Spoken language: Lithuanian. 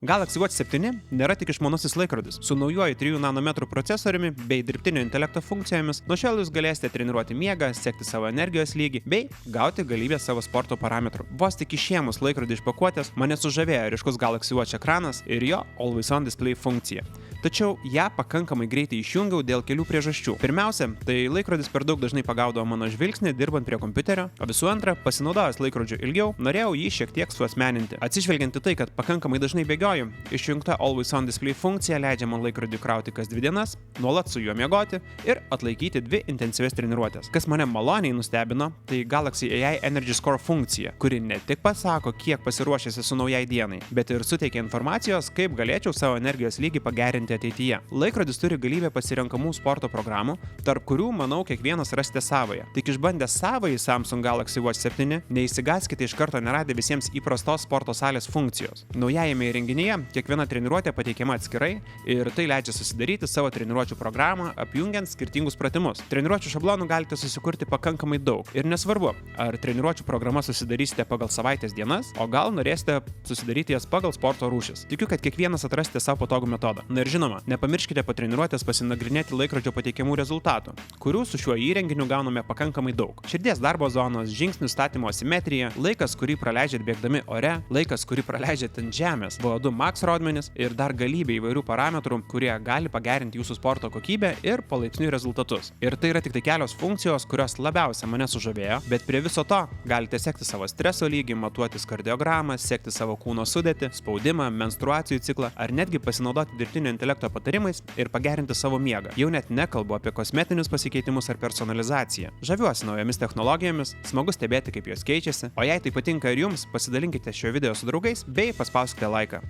Galaxy Watch 7 nėra tik išmanusis laikrodis. Su naujuoju 3 nanometrų procesoriumi bei dirbtinio intelekto funkcijomis nuo šiol jūs galėsite treniruoti miegą, sekti savo energijos lygį bei gauti galybę savo sporto parametrų. Vos tik išėmus laikrodį iš pakuotės, mane sužavėjo ryškus Galaxy Watch ekranas ir jo Always On Display funkcija. Tačiau ją pakankamai greitai išjungiau dėl kelių priežasčių. Pirmiausia, tai laikrodis per daug dažnai pagaudavo mano žvilgsnį dirbant prie kompiuterio, o visų antra, pasinaudojęs laikrodžiu ilgiau, norėjau jį šiek tiek suasmeninti. Atsižvelgiant į tai, kad pakankamai dažnai bėgioju, išjungta Always On Display funkcija leidžia man laikrodį krauti kas 2 dienas, nuolat su juo miegoti ir atlaikyti 2 intensyvias treniruotės. Kas mane maloniai nustebino, tai Galaxy AI Energy Score funkcija, kuri ne tik pasako, kiek pasiruošęs esu naujai dienai, bet ir suteikia informacijos, kaip galėčiau savo energijos lygį pagerinti ateityje. Laikrodis turi galybę pasirenkamų sporto programų, tarp kurių, manau, kiekvienas rasite savąją. Tik išbandę savąjį Samsung Galaxy Watch 7, neįsigaskite iš karto neradę visiems įprastos sporto salės funkcijos. Naujajame įrenginyje kiekviena treniruotė pateikiama atskirai ir tai leidžia susidaryti savo treniruočių programą, apjungiant skirtingus pratimus. Treniruočių šablonų galite susikurti pakankamai daug ir nesvarbu, ar treniruočių programą susidarysite pagal savaitės dienas, o gal norėsite susidaryti jas pagal sporto rūšis. Tikiu, kad kiekvienas atrasite savo patogų metodą. Na ir žinoma, nepamirškite po treniruotės pasinagrinėti laikrodžio pateikiamų rezultatų, kurių su šiuo įrenginiu gauname pakankamai daug. Širdies darbo zonos, žingsnių statymo asimetrija, laikas, kurį praleidžiat bėgdami ore, laikas, kurį praleidžiat ant žemės, VO2 max rodmenis ir dar galybė įvairių parametrų, kurie gali pagerinti jūsų sporto kokybę ir palaipsniui rezultatus. Ir tai yra tik tai kelios funkcijos, kurios labiausia mane sužavėjo, bet prie viso to galite sekti savo streso lygį, matuotis kardiogramą, sekti savo kūno sudėtį, spaudimą, menstruacijų ciklą ar netgi pasinaudoti dirbtinio intelekto patarimais ir pagerinti savo miegą. Jau net nekalbu apie kosmetinius pasikeitimus ar personalizaciją. Žaviuosi naujomis technologijomis, smagu stebėti, kaip jos keičiasi, o jei tai patinka ir jums, pasidalinkite šio video su draugais bei paspauskite laiką.